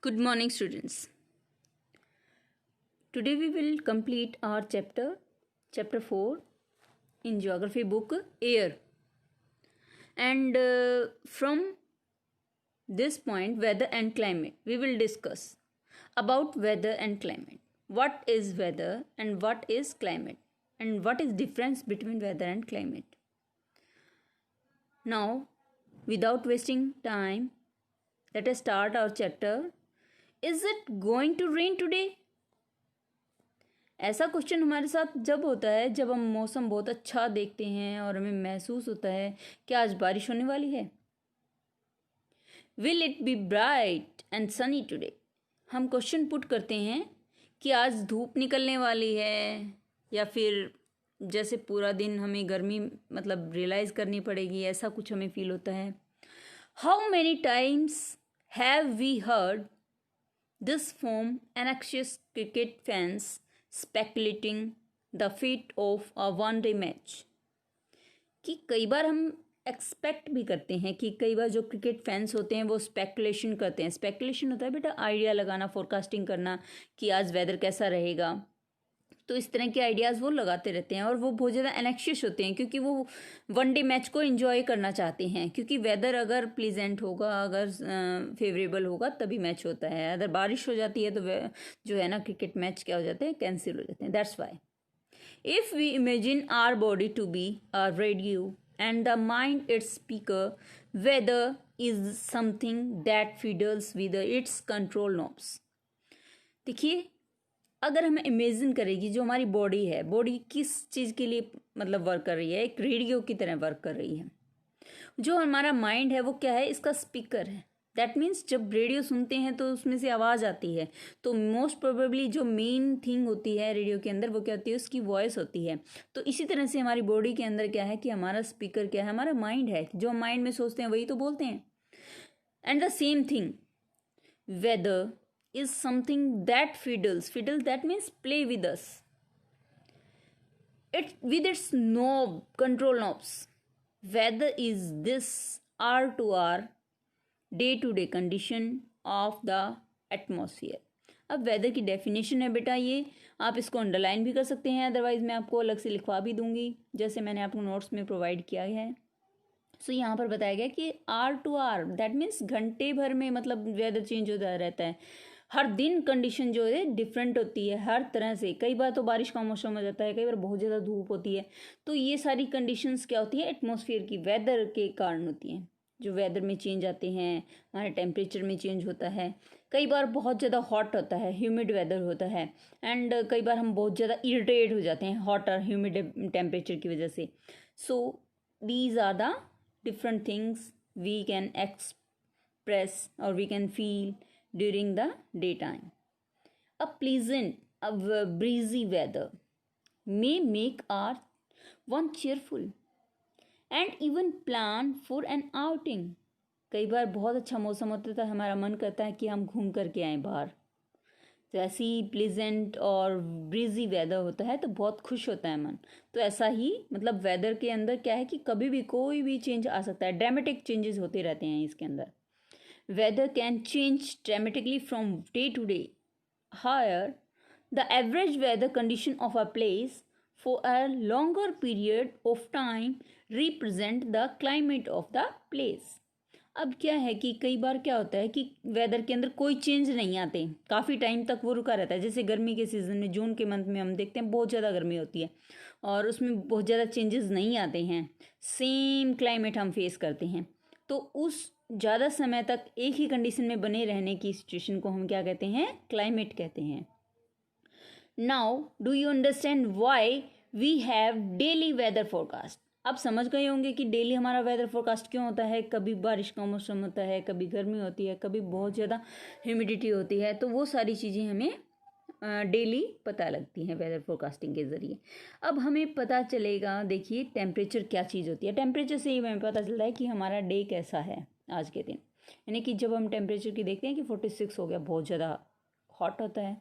Good morning, students. Today we will complete our chapter 4 in geography book Air. And from this point, weather and climate, we will discuss about weather and climate. What is weather and what is climate? And what is difference between weather and climate? Now, without wasting time, let us start our chapter. Is it going to rain today? ऐसा question हमारे साथ जब होता है जब हम मौसम बहुत अच्छा देखते हैं और हमें महसूस होता है कि आज बारिश होने वाली है. Will it be bright and Sunny today? हम क्वेश्चन पुट करते हैं कि आज धूप निकलने वाली है या फिर जैसे पूरा दिन हमें गर्मी रियलाइज करनी पड़ेगी, ऐसा कुछ हमें फील होता है. How many times have we heard this from anxious cricket fans speculating the fate of a one-day match. कि कई बार हम एक्सपेक्ट भी करते हैं कि कई बार जो क्रिकेट फैंस होते हैं वो स्पेकुलेशन करते हैं. स्पेकुलेशन होता है बेटा आइडिया लगाना, फोरकास्टिंग करना कि आज वेदर कैसा रहेगा. तो इस तरह के आइडियाज़ वो लगाते रहते हैं और वो बहुत ज़्यादा एनेक्शियस होते हैं क्योंकि वो वनडे मैच को एंजॉय करना चाहते हैं. क्योंकि वेदर अगर प्लीजेंट होगा, अगर फेवरेबल होगा तभी मैच होता है. अगर बारिश हो जाती है तो जो है ना क्रिकेट मैच क्या हो जाते हैं, कैंसिल हो जाते हैं. That's why if we imagine our body to be a radio and the mind its speaker, weather is something that fiddles with its control knobs. देखिए, अगर हमें इमेजिन करेगी जो हमारी बॉडी है, बॉडी किस चीज़ के लिए वर्क कर रही है, एक रेडियो की तरह वर्क कर रही है. जो हमारा माइंड है वो क्या है, इसका स्पीकर है. दैट मीन्स जब रेडियो सुनते हैं तो उसमें से आवाज़ आती है, तो मोस्ट प्रोबेबली जो मेन थिंग होती है रेडियो के अंदर वो क्या होती है, उसकी वॉइस होती है. तो इसी तरह से हमारी बॉडी के अंदर क्या है कि हमारा स्पीकर क्या है, हमारा माइंड है. जो हम माइंड में सोचते हैं वही तो बोलते हैं. And the same thing whether is something that fiddles that means play with us, it with its control knobs. Weather is this hour to hour, day to day condition of the atmosphere. अब weather की definition है बेटा, ये आप इसको underline भी कर सकते हैं, अदरवाइज मैं आपको अलग से लिखवा भी दूंगी जैसे मैंने आपको नोट्स में प्रोवाइड किया है. सो यहाँ पर बताया गया कि R to R that means घंटे भर में वेदर चेंज होता रहता है. हर दिन कंडीशन जो है डिफरेंट होती है हर तरह से. कई बार तो बारिश का मौसम हो जाता है, कई बार बहुत ज़्यादा धूप होती है. तो ये सारी कंडीशंस क्या होती है, एटमॉस्फेयर की, वेदर के कारण होती हैं. जो वेदर में चेंज आते हैं, हमारे टेम्परेचर में चेंज होता है. कई बार बहुत ज़्यादा हॉट होता है, ह्यूमिड वेदर होता है. एंड कई बार हम बहुत ज़्यादा इरिटेट हो जाते हैं हॉट और ह्यूमिड टेम्परेचर की वजह से. So these are the different things we can express or we can feel during the daytime. A pleasant, breezy weather may make our one cheerful and even plan for an outing. कई बार बहुत अच्छा मौसम होता है, हमारा मन करता है कि हम घूम करके आएँ बाहर. तो ऐसी प्लीजेंट और ब्रीजी वेदर होता है तो बहुत खुश होता है मन. तो ऐसा ही वेदर के अंदर क्या है कि कभी भी कोई भी चेंज आ सकता है, ड्रामेटिक चेंजेस होते रहते हैं इसके अंदर. Weather can change dramatically from day to day. Higher the average weather condition of a place for a longer period of time represent the climate of the place. अब क्या है कि कई बार क्या होता है कि वेदर के अंदर कोई चेंज नहीं आते, काफ़ी टाइम तक वो रुका रहता है. जैसे गर्मी के सीज़न में जून के मंथ में हम देखते हैं बहुत ज़्यादा गर्मी होती है और उसमें बहुत ज़्यादा चेंजेस नहीं आते हैं, सेम क्लाइमेट हम फेस करते हैं. तो उस ज़्यादा समय तक एक ही कंडीशन में बने रहने की सिचुएशन को हम क्या कहते हैं, क्लाइमेट कहते हैं. Now do you understand why we have daily weather forecast? आप समझ गए होंगे कि डेली हमारा वेदर फोरकास्ट क्यों होता है. कभी बारिश का मौसम होता है, कभी गर्मी होती है, कभी बहुत ज़्यादा ह्यूमिडिटी होती है. तो वो सारी चीज़ें हमें डेली पता लगती हैं वेदर फोरकास्टिंग के ज़रिए. अब हमें पता चलेगा, देखिए टेम्परेचर क्या चीज़ होती है. टेम्परेचर से ही हमें पता चलता है कि हमारा डे कैसा है आज के दिन. यानी कि जब हम टेम्परेचर की देखते हैं कि 46 हो गया, बहुत ज़्यादा हॉट होता है,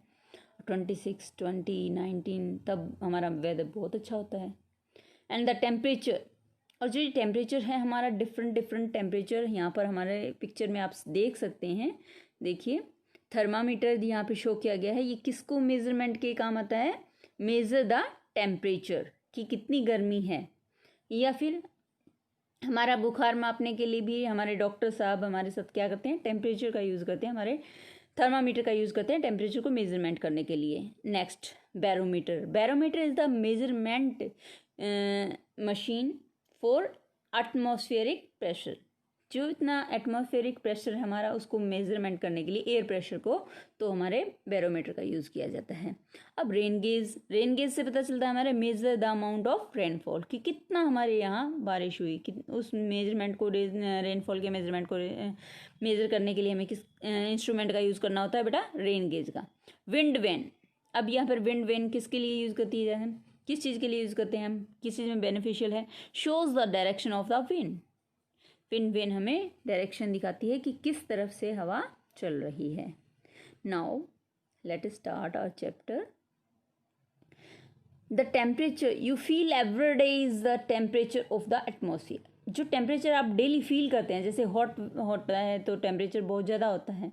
26, 20, 19, तब हमारा वेदर बहुत अच्छा होता है. एंड द टेम्परेचर, और जो टेम्परेचर है हमारा डिफरेंट टेम्परेचर यहाँ पर हमारे पिक्चर में आप देख सकते हैं. देखिए थर्मामीटर यहाँ पे शो किया गया है, ये किसको मेजरमेंट के काम आता है? मेजर द टेम्परेचर कि कितनी गर्मी है, या फिर हमारा बुखार मापने के लिए भी हमारे डॉक्टर साहब हमारे साथ क्या करते हैं? टेम्परेचर का यूज़ करते हैं, हमारे थर्मामीटर का यूज़ करते हैं टेम्परेचर को मेजरमेंट करने के लिए। Next, barometer. Barometer is the measurement machine for atmospheric pressure. जो इतना एटमॉस्फेरिक प्रेशर हमारा उसको मेजरमेंट करने के लिए, एयर प्रेशर को, तो हमारे बैरोमीटर का यूज़ किया जाता है। अब रेन गेज, रेन गेज से पता चलता है हमारे measure the amount of rainfall कि कितना हमारे यहाँ बारिश हुई, कि उस मेजरमेंट को, रेनफॉल के मेजरमेंट को मेजर करने के लिए हमें किस इंस्ट्रूमेंट का यूज़ करना होता है बेटा? रेन गेज का। विंड वेन, अब यहाँ पर विंड वेन किसके लिए यूज़ करती है? हम किस चीज़ के लिए यूज़ करते हैं? हम किस चीज़ में बेनिफिशियल है? Shows the direction of the wind. Wind vane हमें डायरेक्शन दिखाती है कि किस तरफ से हवा चल रही है। Now let us start our chapter. The temperature you feel every day is the temperature of the atmosphere. जो टेम्परेचर आप डेली फील करते हैं, जैसे हॉट होता है तो टेम्परेचर बहुत ज़्यादा होता है,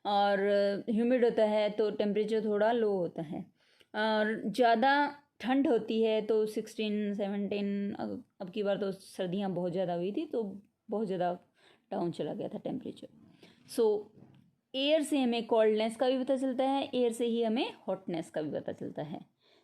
और ह्यूमिड होता है तो टेम्परेचर थोड़ा लो होता है, और ज़्यादा ठंड होती है तो 16, 17, अब की बार तो सर्दियाँ बहुत ज़्यादा हुई थी तो बहुत ज़्यादा डाउन चला गया था टेम्परेचर। सो एयर से हमें कोल्डनेस का भी पता चलता है, एयर से ही हमें हॉटनेस का भी पता चलता है।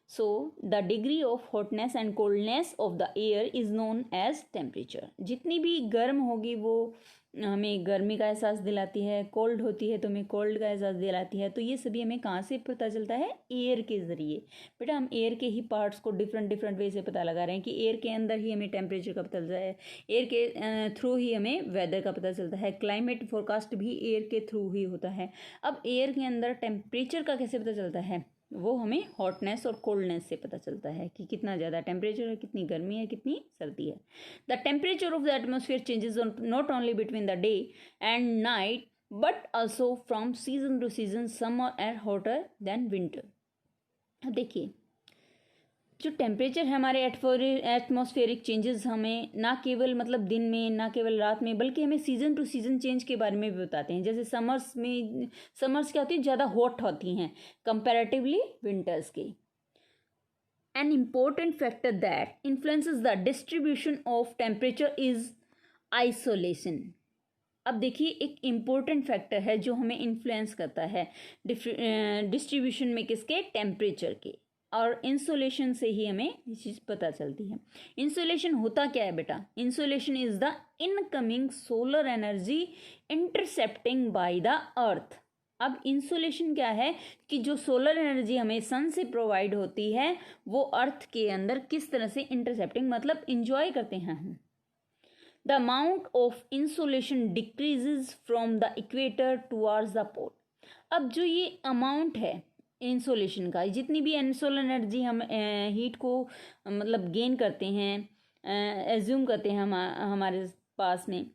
So the degree of hotness and coldness of the air is known as temperature. जितनी भी गर्म होगी वो हमें गर्मी का एहसास दिलाती है, कोल्ड होती है तो हमें कोल्ड का एहसास दिलाती है। तो ये सभी हमें कहाँ से पता चलता है? एयर के ज़रिए। बेटा हम एयर के ही पार्ट्स को डिफरेंट वे से पता लगा रहे हैं कि एयर के अंदर ही हमें टेम्परेचर का पता चलता है, एयर के थ्रू ही हमें वेदर का पता चलता है, क्लाइमेट फोरकास्ट भी एयर के थ्रू ही होता है। अब एयर के अंदर टेम्परेचर का कैसे पता चलता है? वो हमें हॉटनेस और कोल्डनेस से पता चलता है कि कितना ज़्यादा टेम्परेचर है, कितनी गर्मी है, कितनी सर्दी है। The temperature of the atmosphere changes not only between the day and night but also from season two season, summer and hotter then winter. अब देखिए, जो टेम्परेचर है हमारे एटमॉस्फेरिक चेंजेस हमें ना केवल मतलब दिन में, ना केवल रात में, बल्कि हमें सीजन टू सीजन चेंज के बारे में भी बताते हैं। जैसे समर्स क्या होती है? ज़्यादा हॉट होती हैं कंपैरेटिवली विंटर्स के। An important factor that influences the distribution of temperature is isolation. अब देखिए, एक इम्पोर्टेंट फैक्टर है जो हमें इन्फ्लुएंस करता है डिस्ट्रीब्यूशन में, किसके? टेम्परेचर के। और इंसोलेशन से ही हमें ये चीज़ पता चलती है। इंसोलेशन होता क्या है बेटा? Insolation is the incoming solar energy intercepting by the earth. अब इंसोलेशन क्या है? कि जो सोलर एनर्जी हमें सन से प्रोवाइड होती है वो अर्थ के अंदर किस तरह से इंटरसेप्टिंग, मतलब इंजॉय करते हैं हम। The amount of insolation decreases from the equator towards the pole. अब जो ये अमाउंट है इंसोलेशन का, जितनी भी सोलर एनर्जी हम हीट को मतलब गेन करते हैं, एज्यूम करते हैं हमारे पास में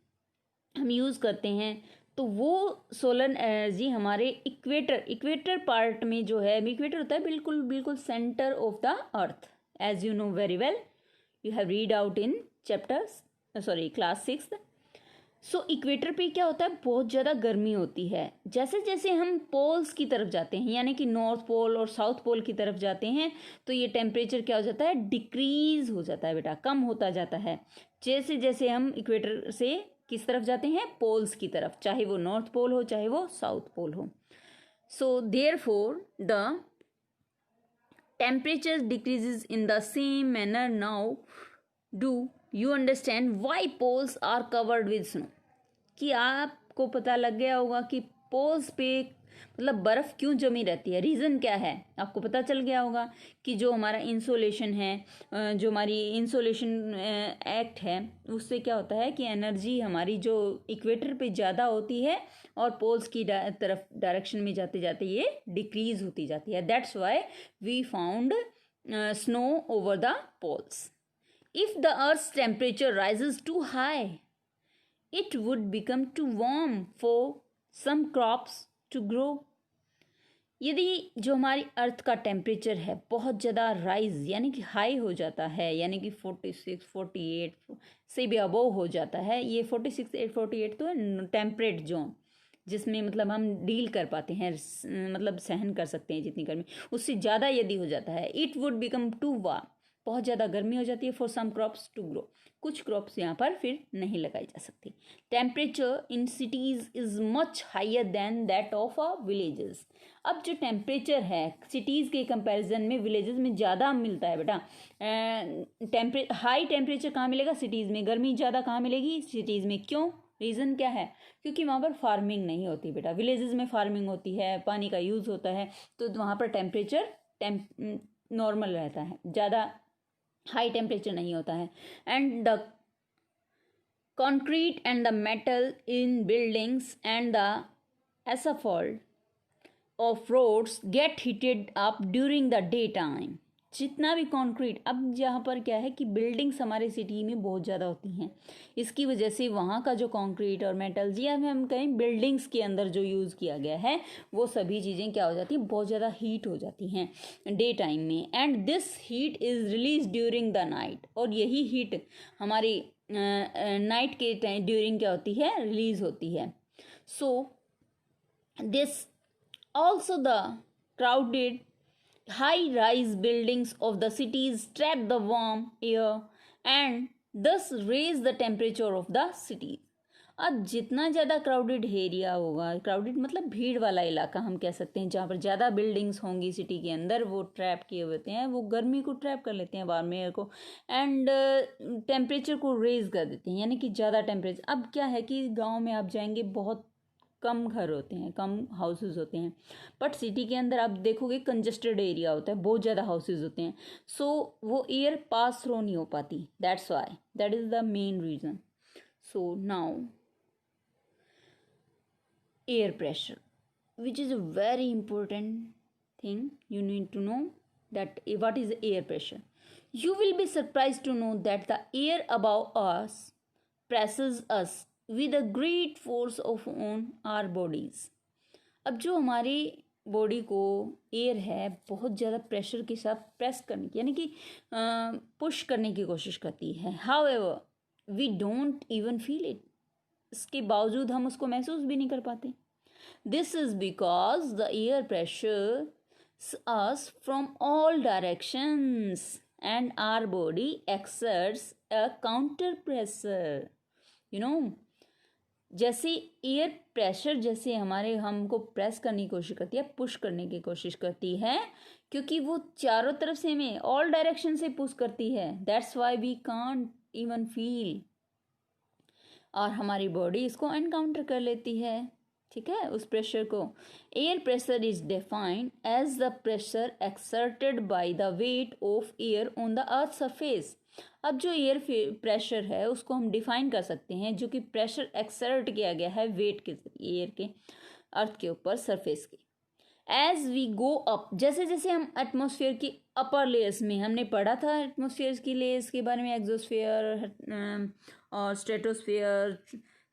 हम यूज़ करते हैं, तो वो सोलर एनर्जी हमारे इक्वेटर पार्ट में जो है, इक्वेटर होता है बिल्कुल centre of the earth, as you know very well, you have read out in class 6। So equator पे क्या होता है? बहुत ज़्यादा गर्मी होती है। जैसे जैसे हम पोल्स की तरफ जाते हैं, यानी कि नॉर्थ पोल और साउथ पोल की तरफ जाते हैं, तो ये टेम्परेचर क्या हो जाता है? डिक्रीज हो जाता है बेटा, कम होता जाता है। जैसे जैसे हम इक्वेटर से किस तरफ जाते हैं? पोल्स की तरफ, चाहे वो नॉर्थ पोल हो चाहे वो साउथ पोल हो। So therefore the temperature decreases in the same manner. Now do you understand why poles are covered with snow? कि आपको पता लग गया होगा कि पोल्स पे मतलब बर्फ़ क्यों जमी रहती है, रीज़न क्या है? आपको पता चल गया होगा कि जो हमारा इंसोलेशन है, जो हमारी इंसोलेशन एक्ट है, उससे क्या होता है कि एनर्जी हमारी जो इक्वेटर पे ज़्यादा होती है और पोल्स की तरफ डायरेक्शन में जाते जाते ये डिक्रीज होती जाती है। That's why we found snow over the poles. If the Earth's temperature rises too high, it would become too warm for some crops to grow. यदि जो हमारी अर्थ का टेम्परेचर है बहुत ज़्यादा राइज यानी कि हाई हो जाता है, यानी कि 46, 48 से भी अबव हो जाता है, ये 46, 48 तो टेम्परेट जोन, जिसमें मतलब हम डील कर पाते हैं, मतलब सहन कर सकते हैं जितनी गर्मी, उससे ज़्यादा यदि हो जाता है it would become too warm, बहुत ज़्यादा गर्मी हो जाती है for some crops to grow, कुछ क्रॉप्स यहाँ पर फिर नहीं लगाई जा सकती। Temperature in cities is much higher than that of a villages. अब जो टेम्परेचर है सिटीज़ के कंपैरिजन में विलेजेस में ज़्यादा मिलता है बेटा। हाई टेम्परेचर कहाँ मिलेगा? सिटीज़ में। गर्मी ज़्यादा कहाँ मिलेगी? सिटीज़ में। क्यों? रीज़न क्या है? क्योंकि वहाँ पर फार्मिंग नहीं होती बेटा, विलेजेस में फार्मिंग होती है, पानी का यूज़ होता है, तो वहाँ पर टेम्परेचर नॉर्मल रहता है, ज़्यादा हाई टेम्परेचर नहीं होता है। And the concrete and the metal in buildings and the asphalt of roads get heated up during the daytime। जितना भी कंक्रीट, अब यहाँ पर क्या है कि बिल्डिंग्स हमारे सिटी में बहुत ज़्यादा होती हैं, इसकी वजह से वहाँ का जो कंक्रीट और मेटल जी हम कहें बिल्डिंग्स के अंदर जो यूज़ किया गया है वो सभी चीज़ें क्या हो जाती हैं? बहुत ज़्यादा हीट हो जाती हैं डे टाइम में। And this heat is release during the night, और यही हीट हमारी नाइट के टाइम ड्यूरिंग क्या होती है? रिलीज होती है। So this also the crowded high-rise buildings of the cities trap the warm air and thus raise the temperature of the cities। अब जितना ज़्यादा क्राउडेड एरिया होगा, क्राउडेड मतलब भीड़ वाला इलाका हम कह सकते हैं, जहाँ पर ज़्यादा बिल्डिंग्स होंगी सिटी के अंदर, वो ट्रैप किए होते हैं, वो गर्मी को ट्रैप कर लेते हैं, वार्म एयर को, एंड टेम्परेचर को रेज कर देते हैं, यानी कि ज़्यादा टेम्परेचर। अब क्या है कि गाँव में आप जाएंगे बहुत कम घर होते हैं, कम हाउसेस होते हैं, बट सिटी के अंदर आप देखोगे कंजस्टेड एरिया होता है, बहुत ज़्यादा हाउसेस होते हैं, सो वो एयर पास थ्रू नहीं हो पाती, that's why, that is the main reason. So now air pressure, which is a very important thing you need to know, that what is air pressure. You will be surprised to know that the air above us presses us with a great force of on our bodies। अब जो हमारी body को air है बहुत ज़्यादा pressure के साथ press करने की, यानी कि पुश करने की कोशिश करती है। However we don't even feel it, इसके बावजूद हम उसको महसूस भी नहीं कर पाते। This is because the air pressure us from all directions and our body exerts a counter pressure, you know। जैसे एयर प्रेशर जैसे हमारे हमको प्रेस करने की कोशिश करती है, पुश करने की कोशिश करती है, क्योंकि वो चारों तरफ से हमें ऑल डायरेक्शन से पुश करती है, that's why we can't even feel, और हमारी बॉडी इसको एनकाउंटर कर लेती है, ठीक है, उस प्रेशर को। Air pressure is defined as the pressure exerted by the weight of air on the earth surface. अब जो एयर प्रेशर है उसको हम डिफाइन कर सकते हैं, जो कि प्रेशर एक्सर्ट किया गया है वेट के एयर के अर्थ के ऊपर सरफेस के। एज वी गो अप, जैसे जैसे हम एटमॉस्फेयर की अपर लेयर्स में, हमने पढ़ा था एटमॉस्फेयर की लेयर्स के बारे में, एक्सोस्फेयर और स्ट्रेटोस्फेयर,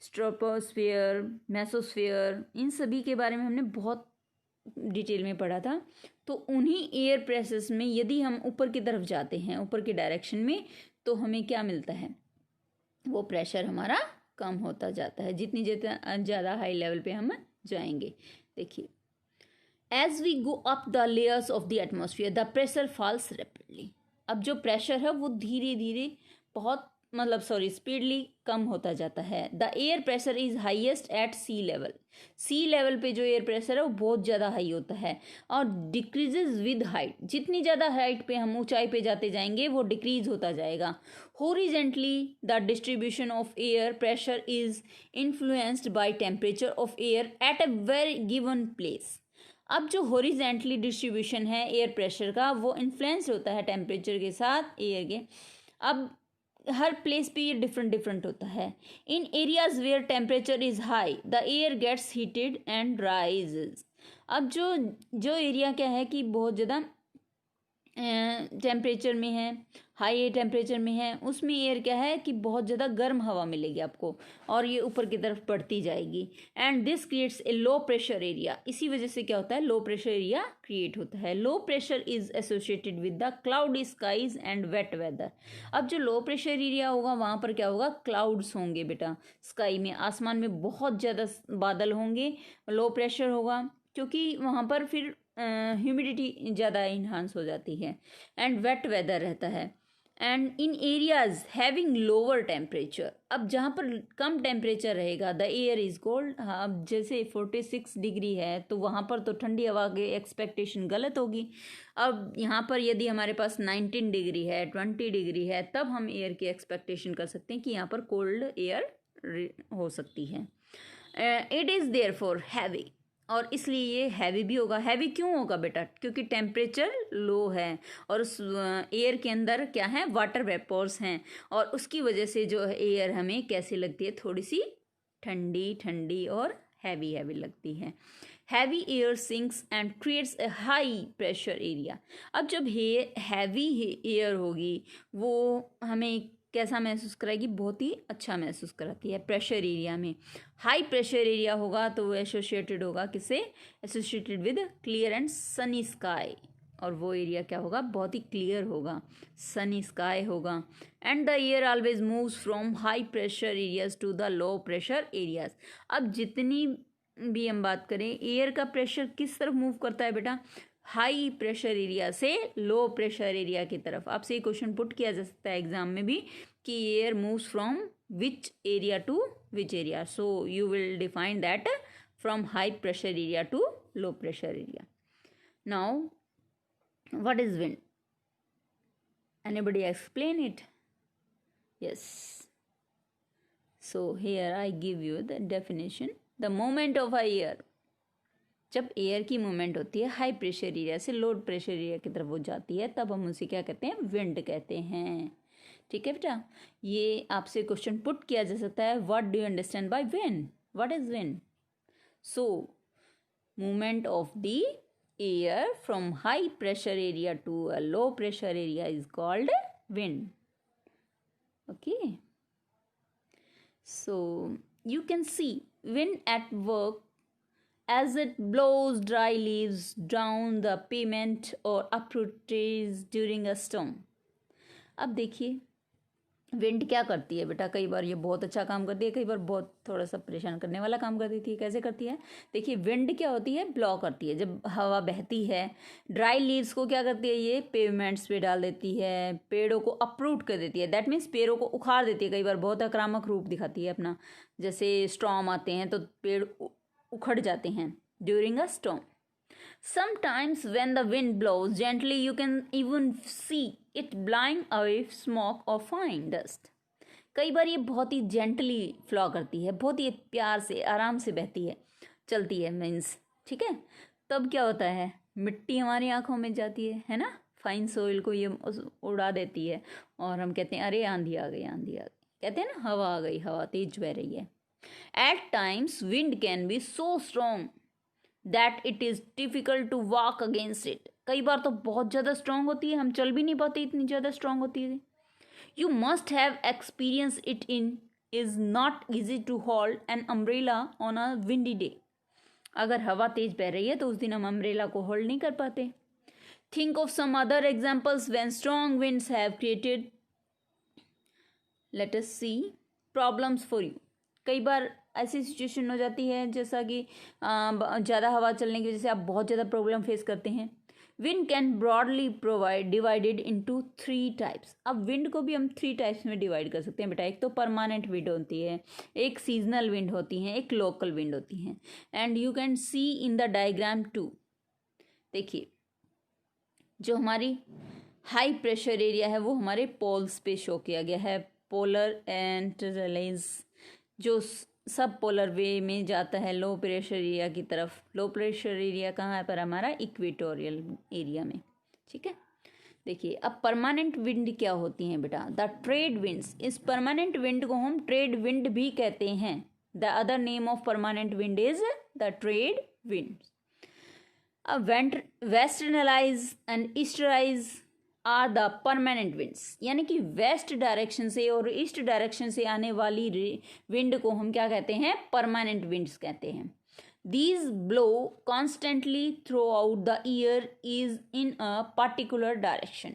स्ट्रोपोस्फेयर, मेसोस्फेयर, इन सभी के बारे में हमने बहुत डिटेल में पढ़ा था। तो उन्हीं एयर प्रेशर्स में यदि हम ऊपर की तरफ जाते हैं, ऊपर के डायरेक्शन में, तो हमें क्या मिलता है? वो प्रेशर हमारा कम होता जाता है जितनी ज़्यादा हाई लेवल पे हम जाएंगे। देखिए, as we go up the layers of the atmosphere the pressure falls rapidly. अब जो प्रेशर है वो धीरे धीरे बहुत स्पीडली कम होता जाता है। The air pressure is highest at sea level. Sea level पे जो एयर प्रेशर है वो बहुत ज़्यादा हाई होता है और डिक्रीजेज विद हाइट। जितनी ज़्यादा हाइट पे हम ऊंचाई पे जाते जाएंगे वो डिक्रीज होता जाएगा। Horizontally the distribution of air pressure is influenced by temperature of air at a very given place. अब जो हॉरिजेंटली डिस्ट्रीब्यूशन है एयर प्रेशर का वो इन्फ्लुएंस होता है टेम्परेचर के साथ एयर के। अब हर प्लेस पे ये डिफरेंट होता है। In areas where temperature is high the air gets heated and rises. अब जो एरिया क्या है कि बहुत ज़्यादा टेम्परेचर में है हाई टेम्परेचर में है उसमें एयर क्या है कि बहुत ज़्यादा गर्म हवा मिलेगी आपको और ये ऊपर की तरफ बढ़ती जाएगी। And this creates a low pressure area. इसी वजह से क्या होता है, लो प्रेशर एरिया क्रिएट होता है। Low pressure is associated with the cloudy skies and wet weather. अब जो लो प्रेशर एरिया होगा वहाँ पर क्या होगा, क्लाउड्स होंगे बेटा, स्काई में, आसमान में बहुत ज़्यादा बादल होंगे, लो प्रेशर होगा क्योंकि वहाँ पर फिर ह्यूमिडिटी ज़्यादा इन्हांस हो जाती है। एंड वेट वेदर रहता है। And in areas having lower temperature, अब जहाँ पर कम टेम्परेचर रहेगा द एयर इज कोल्ड। हाँ, अब जैसे 46 डिग्री है तो वहाँ पर तो ठंडी हवा की एक्सपेक्टेशन गलत होगी। अब यहाँ पर यदि हमारे पास 19 डिग्री है, 20 डिग्री है, तब हम एयर की एक्सपेक्टेशन कर सकते हैं कि यहाँ पर कोल्ड एयर हो सकती है। It is therefore heavy, और इसलिए ये हैवी भी होगा। हैवी क्यों होगा बेटा, क्योंकि टेम्परेचर लो है और उस एयर के अंदर क्या है, वाटर वेपर्स हैं, और उसकी वजह से जो एयर हमें कैसी लगती है, थोड़ी सी ठंडी ठंडी और हैवी हैवी लगती है। Heavy air sinks and creates a high pressure area. अब जब हैवी एयर होगी वो हमें कैसा महसूस कराएगी, बहुत ही अच्छा महसूस कराती है प्रेशर एरिया में। हाई प्रेशर एरिया होगा तो वो एसोसिएटेड होगा किससे, associated with clear and sunny sky, और वो एरिया क्या होगा, बहुत ही क्लियर होगा, सनी स्काई होगा। And the air always moves from high pressure areas to the low pressure areas. अब जितनी भी हम बात करें, एयर का प्रेशर किस तरफ मूव करता है बेटा, हाई प्रेशर एरिया से लो प्रेशर एरिया की तरफ। आपसे ये क्वेश्चन पुट किया जा सकता है एग्जाम में भी कि air moves from which area to which area, so you will define that from high pressure area to low pressure area. Now what is wind, anybody explain it? Yes, so here I give you the definition. The movement of a air, जब air की movement होती है high pressure area से लो pressure area की तरफ वो जाती है, तब हम उसे क्या कहते हैं, विंड कहते हैं। ठीक है बेटा, ये आपसे क्वेश्चन पुट किया जा सकता है, what do you understand by wind, what is wind? So movement of the air from high pressure area to a low pressure area is called wind. Okay, so you can see wind at work as it blows dry leaves down the pavement or uproot trees during a storm. अब देखिए wind क्या करती है बेटा, कई बार ये बहुत अच्छा काम करती है, कई बार बहुत थोड़ा सा परेशान करने वाला काम कर देती है। कैसे करती है, देखिए विंड क्या होती है, ब्लॉ करती है। जब हवा बहती है, ड्राई लीव्स को क्या करती है, ये पेवमेंट्स पे डाल देती है, पेड़ों को अपरूट कर देती है, दैट मीन्स पेड़ों को उखाड़ देती है। कई बार बहुत आक्रामक रूप दिखाती है अपना, जैसे स्टॉर्म आते हैं तो पेड़ उखड़ जाते हैं during a storm. Sometimes when the wind blows gently, you can even see it blowing away smoke or fine dust. कई बार ये बहुत ही जेंटली फ्लो करती है, बहुत ही प्यार से आराम से बहती है, चलती है मीन्स, ठीक है। तब क्या होता है, मिट्टी हमारी आंखों में जाती है ना, फाइन सोइल को ये उड़ा देती है और हम कहते हैं अरे आंधी आ गई, आंधी आ गई, कहते हैं ना हवा आ गई, हवा तेज बह रही है। At times wind can be so strong that it is difficult to walk against it. कई बार तो बहुत ज़्यादा स्ट्रॉन्ग होती है, हम चल भी नहीं पाते, इतनी ज़्यादा स्ट्रॉन्ग होती है। You must have experience it in is not easy to hold an umbrella on a windy day. अगर हवा तेज बह रही है तो उस दिन हम अम्ब्रेला को होल्ड नहीं कर पाते। Think of some other examples when strong winds have created, let us see, problems for you. कई बार ऐसी सिचुएशन हो जाती है जैसा कि ज़्यादा हवा चलने की वजह से आप बहुत ज़्यादा प्रॉब्लम फेस करते हैं। Wind can broadly provide divided into 3 types. अब विंड को भी हम 3 टाइप्स में डिवाइड कर सकते हैं बेटा। एक तो परमानेंट विंड होती है, एक सीजनल विंड होती हैं, एक लोकल विंड होती हैं। And you can see in the diagram 2। देखिए जो हमारी हाई प्रेशर एरिया है वो हमारे पोल्स पे शो किया गया है, पोलर एंड रिलेज, जो सब पोलर वे में जाता है लो प्रेशर एरिया की तरफ। लो प्रेशर एरिया कहाँ है पर हमारा इक्वेटोरियल एरिया में, ठीक है। देखिए अब परमानेंट विंड क्या होती हैं बेटा, द ट्रेड विंड्स। इस परमानेंट विंड को हम ट्रेड विंड भी कहते हैं। The other name of permanent wind is the trade wind. अब westerlies and easterlies are the permanent winds, यानी कि वेस्ट डायरेक्शन से और ईस्ट डायरेक्शन से आने वाली विंड को हम क्या कहते हैं? परमानेंट विंड्स कहते हैं। These blow constantly throughout the year is in a particular direction.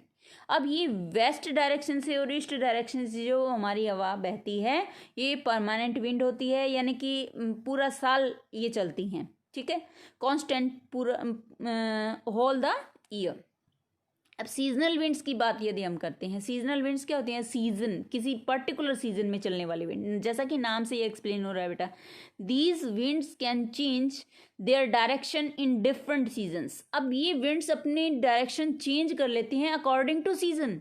अब ये वेस्ट डायरेक्शन से और ईस्ट डायरेक्शन से जो हमारी हवा बहती है ये परमानेंट विंड होती है, यानी कि पूरा साल ये चलती हैं, ठीक है, कांस्टेंट पूरा होल द ईयर। अब सीजनल विंड्स की बात यदि हम करते हैं, सीजनल विंड्स क्या होती हैं? सीजन, किसी पर्टिकुलर सीजन में चलने वाली विंड, जैसा कि नाम से ये एक्सप्लेन हो रहा है बेटा। These winds can change their direction in different seasons. अब ये विंड्स अपनी डायरेक्शन चेंज कर लेती हैं according to season.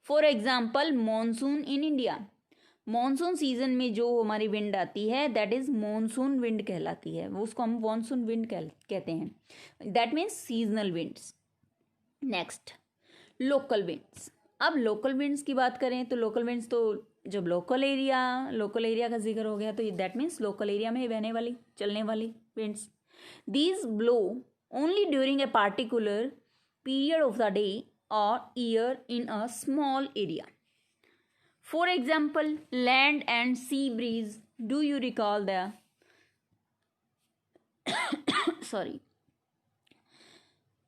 For example monsoon in India, monsoon season में जो हमारी विंड आती है दैट इज मॉनसून विंड कहलाती है, वो उसको हम मॉनसून विंड कहते हैं। That means seasonal winds. Next local winds. अब लोकल विंड्स की बात करें तो लोकल विंड्स तो जब लोकल एरिया का जिक्र हो गया तो दैट मीन्स लोकल एरिया में बहने वाली चलने वाली winds. These blow only during a particular period of the day और year in a small area. For example land and sea breeze, do you recall the sorry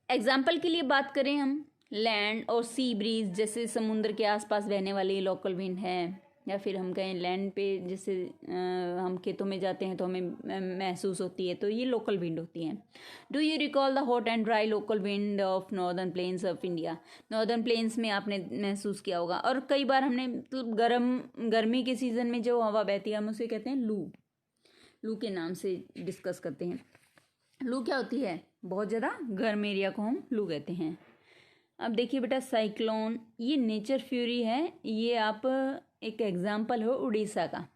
example के लिए बात करें हम, लैंड और सी ब्रीज जैसे समुद्र के आसपास बहने वाली लोकल विंड है, या फिर हम कहें लैंड पे जैसे हम खेतों में जाते हैं तो हमें महसूस होती है, तो ये लोकल विंड होती हैं। Do you recall the hot and dry local wind of northern plains of India? Northern plains में आपने महसूस किया होगा। और कई बार हमने मतलब गर्मी के सीज़न में जो हवा बहती है हम उसे कहते हैं लू के नाम से डिस्कस करते हैं। लू क्या होती है? बहुत ज़्यादा गर्म एरिया को हम लू कहते हैं। अब देखिए बेटा साइक्लोन, ये नेचर फ्यूरी है, ये आप एक एग्जाम्पल हो उड़ीसा का,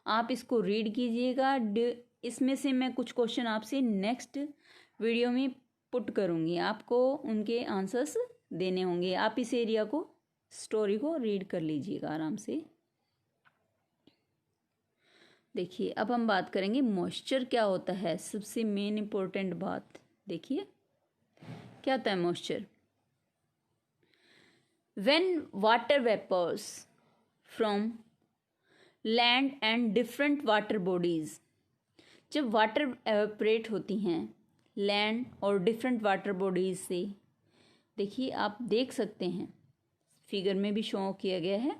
आप इसको रीड कीजिएगा। इसमें से मैं कुछ क्वेश्चन आपसे नेक्स्ट वीडियो में पुट करूँगी, आपको उनके आंसर्स देने होंगे। आप इस एरिया को स्टोरी को रीड कर लीजिएगा आराम से। देखिए अब हम बात करेंगे मॉइस्चर क्या होता है, सबसे मेन इम्पोर्टेंट बात। देखिए क्या होता है moisture? When water vapors from land and different water bodies, जब वाटर एवेपोरेट होती हैं लैंड और डिफरेंट वाटर बॉडीज से, देखिए आप देख सकते हैं फिगर में भी शो किया गया है।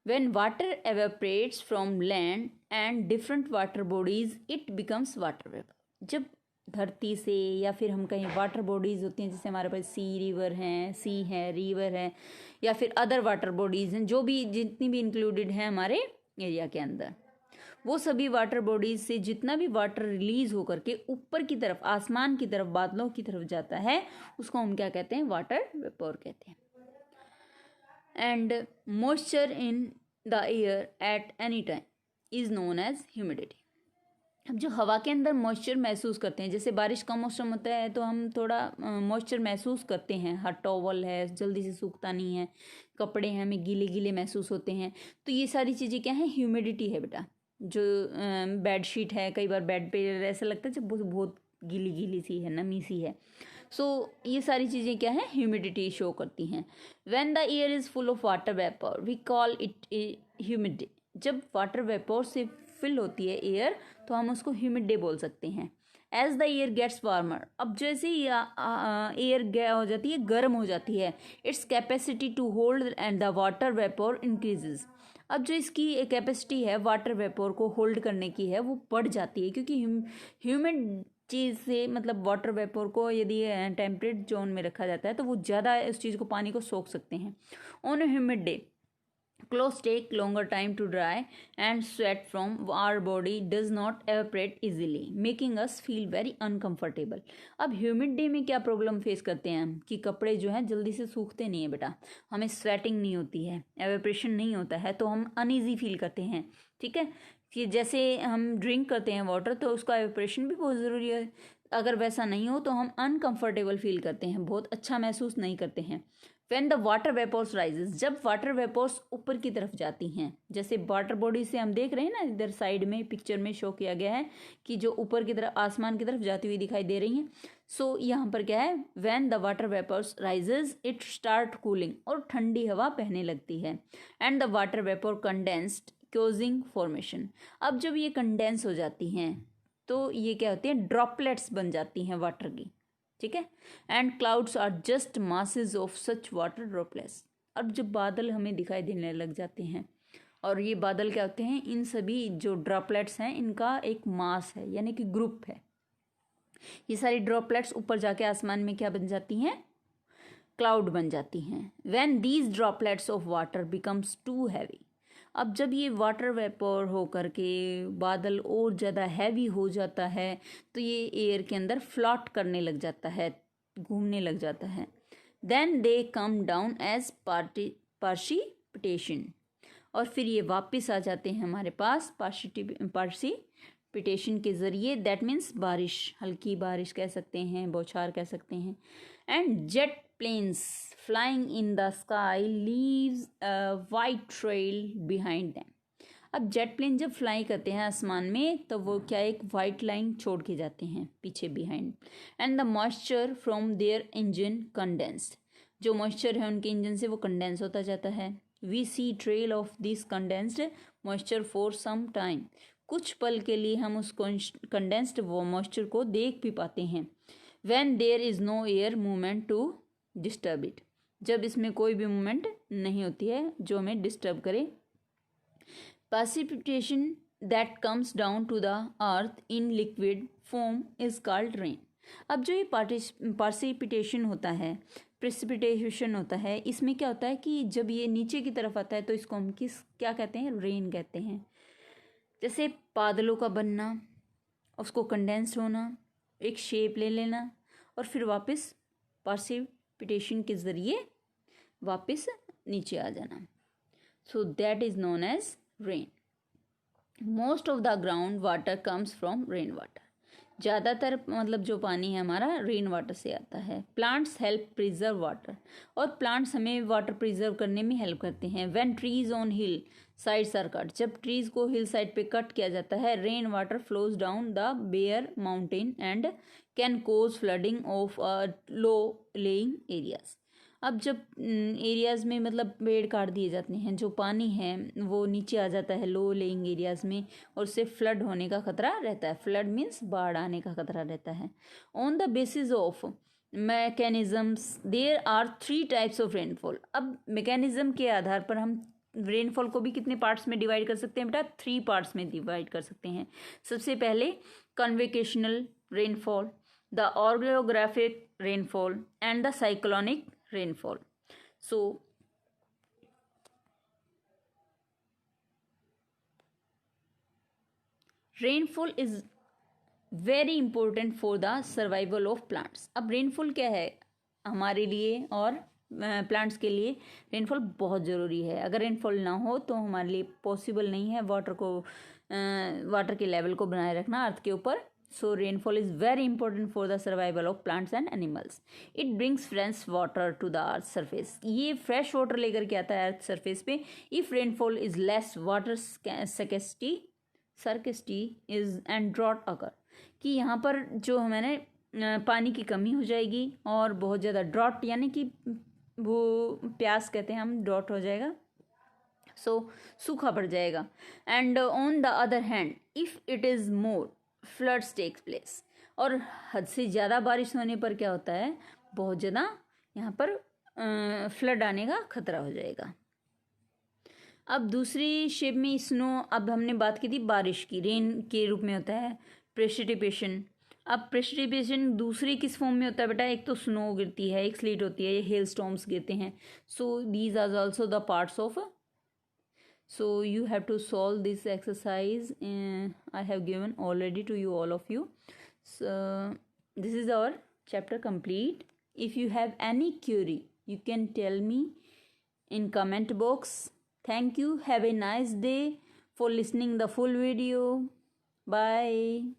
When water evaporates from land and different water bodies, it becomes water vapor। जब धरती से या फिर हम कहीं वाटर बॉडीज़ होती हैं, जैसे हमारे पास सी है, रिवर है, या फिर अदर वाटर बॉडीज़ हैं, जो भी जितनी भी इंक्लूडेड हैं हमारे एरिया के अंदर, वो सभी वाटर बॉडीज़ से जितना भी वाटर रिलीज़ होकर के ऊपर की तरफ, आसमान की तरफ, बादलों की तरफ जाता है, उसको हम क्या कहते हैं? वाटर वेपर कहते हैं। And moisture in the air at any time is known as humidity. अब जो हवा के अंदर मॉइस्चर महसूस करते हैं, जैसे बारिश का मौसम होता है तो हम थोड़ा मॉइस्चर महसूस करते हैं, हर टॉवल है जल्दी से सूखता नहीं है, कपड़े हैं हमें गीले गीले महसूस होते हैं, तो ये सारी चीज़ें क्या है? ह्यूमिडिटी है बेटा। जो बेड शीट है, कई बार बेड पे ऐसा लगता है जब बहुत गीली गीली सी है, नमी सी है, सो ये सारी चीज़ें क्या है? ह्यूमिडिटी शो करती हैं। When the air is full of water vapour we call it humid. जब वाटर वेपर से फिल होती है एयर तो हम उसको ह्यूमिड डे बोल सकते हैं। As the air gets warmer, अब जैसे ही एयर हो जाती है, गर्म हो जाती है, its capacity to hold and the water vapour increases. अब जो इसकी कैपेसिटी है वाटर वेपर को होल्ड करने की है वो बढ़ जाती है, क्योंकि ह्यूमिड चीज़ से मतलब वाटर वेपर को यदि टेम्परेट जोन में रखा जाता है तो वो ज़्यादा उस चीज़ को, पानी को सोख सकते हैं। On A humid day clothes take longer time to dry and sweat from our body does not evaporate easily making us feel very uncomfortable। अब ह्यूमिड डे में क्या प्रॉब्लम फेस करते हैं हम कि कपड़े जो हैं जल्दी से सूखते नहीं है बेटा, हमें स्वेटिंग नहीं होती है, एवेपोरेशन नहीं होता है, तो हम अनईजी फील करते हैं। ठीक है, कि जैसे हम ड्रिंक करते हैं वाटर तो उसका एवेपोरेशन भी बहुत ज़रूरी है, अगर वैसा नहीं हो तो हम अनकंफर्टेबल फील करते हैं, बहुत अच्छा महसूस नहीं करते हैं। When the water vapours rises, जब वाटर वेपोर्स ऊपर की तरफ जाती हैं, जैसे वाटर बॉडी से हम देख रहे हैं ना, इधर साइड में पिक्चर में शो किया गया है कि जो ऊपर की तरफ आसमान की तरफ जाती हुई दिखाई दे रही हैं। सो यहाँ पर क्या है, when the water vapours rises it start cooling, और ठंडी हवा बहने लगती है। And the water vapour condensed closing formation, अब जब ये कंडेंस हो जाती हैं तो ये क्या होती है, ड्रॉपलेट्स बन जाती हैं वाटर की, ठीक है। And clouds are just masses of such water droplets, अब जब बादल हमें दिखाई देने लग जाते हैं, और ये बादल क्या होते हैं, इन सभी जो ड्रॉपलेट्स हैं इनका एक मास है, यानी कि ग्रुप है। ये सारी ड्रॉपलेट्स ऊपर जाके आसमान में क्या बन जाती हैं, क्लाउड बन जाती हैं। When these droplets of water becomes too heavy, अब जब ये वाटर वेपर हो करके बादल और ज़्यादा हैवी हो जाता है तो ये एयर के अंदर फ्लॉट करने लग जाता है, घूमने लग जाता है। Then they come down as precipitation, और फिर ये वापस आ जाते हैं हमारे पास पार्शिपिटेशन के ज़रिए। दैट मीन्स बारिश, हल्की बारिश कह सकते हैं, बौछार कह सकते हैं। And jet planes flying in the sky leaves a white trail behind them, अब जेट प्लेन जब फ्लाई करते हैं आसमान में तो वो क्या एक वाइट लाइन छोड़ के जाते हैं पीछे behind. And the moisture from their engine condensed, जो मॉइस्चर है उनके इंजन से वो कंडेंस होता जाता है। We see trail of this condensed moisture for some time, कुछ पल के लिए हम उस कंडेंस्ड वो मॉइस्चर को देख भी पाते हैं। When there is no air movement to disturb it, जब इसमें कोई भी मूवमेंट नहीं होती है जो हमें डिस्टर्ब करे। precipitation that comes down to the earth in liquid form is called rain, अब जो ये precipitation होता है, प्रेसिपिटेशन होता है, इसमें क्या होता है कि जब ये नीचे की तरफ आता है तो इसको हम क्या कहते हैं, रेन कहते हैं। जैसे बादलों का बनना, उसको कंडेंस होना, एक शेप ले लेना, और फिर वापस precipitation के ज़रिए वापस नीचे आ जाना। So that is known as rain. Most of the ground water comes from rain water, ज़्यादातर मतलब जो पानी है हमारा रेन वाटर से आता है। प्लांट्स हेल्प प्रिजर्व वाटर, और प्लांट्स हमें वाटर प्रिजर्व करने में हेल्प करते हैं। When trees on hill sides are cut, जब ट्रीज को हिल साइड पे कट किया जाता है, rain water flows down the bare mountain and can cause flooding of low lying areas, अब जब एरियाज़ में मतलब पेड़ काट दिए जाते हैं, जो पानी है वो नीचे आ जाता है लो लेइंग एरियाज़ में, और उससे फ्लड होने का खतरा रहता है। फ्लड मीन्स बाढ़ आने का खतरा रहता है। On the basis of mechanisms there are 3 types of rainfall, अब मैकेनिज़्म के आधार पर हम रेनफॉल को भी कितने पार्ट्स में डिवाइड कर सकते हैं बेटा, 3 पार्ट्स में डिवाइड कर सकते हैं। सबसे पहले convectional rainfall, the orographic rainfall and the cyclonic rainfall. So rainfall is very important for the survival of plants, अब रेनफॉल क्या है हमारे लिए और प्लांट्स के लिए, रेनफॉल बहुत ज़रूरी है। अगर रेनफॉल ना हो तो हमारे लिए पॉसिबल नहीं है वाटर के लेवल को बनाए रखना अर्थ के ऊपर। So rainfall is very important for the survival of plants and animals. It brings fresh water to the earth surface. ये fresh water लेकर के आता है earth surface पे। If rainfall is less, water scarcity is and drought occur, कि यहाँ पर जो हमारे पानी की कमी हो जाएगी और बहुत ज़्यादा ड्रॉट, यानी कि वो प्यास कहते हैं हम, ड्रॉट हो जाएगा, सूखा पड़ जाएगा। And on the other hand if it is more floods takes place, और हद से ज़्यादा बारिश होने पर क्या होता है, बहुत ज़्यादा यहाँ पर फ्लड आने का खतरा हो जाएगा। अब दूसरी शेप में स्नो, अब हमने बात की थी बारिश की, रेन के रूप में होता है प्रेसिपिटेशन। अब प्रेसिपिटेशन दूसरी किस फॉर्म में होता है बेटा, एक तो स्नो गिरती है, एक स्लीट होती है, हेल स्टॉर्म्स गिरते हैं। So these are also the parts of, so you have to solve this exercise I have given already to you, all of you. So this is our chapter complete. If you have any query you can tell me in comment box. Thank you, have a nice day for listening the full video. Bye.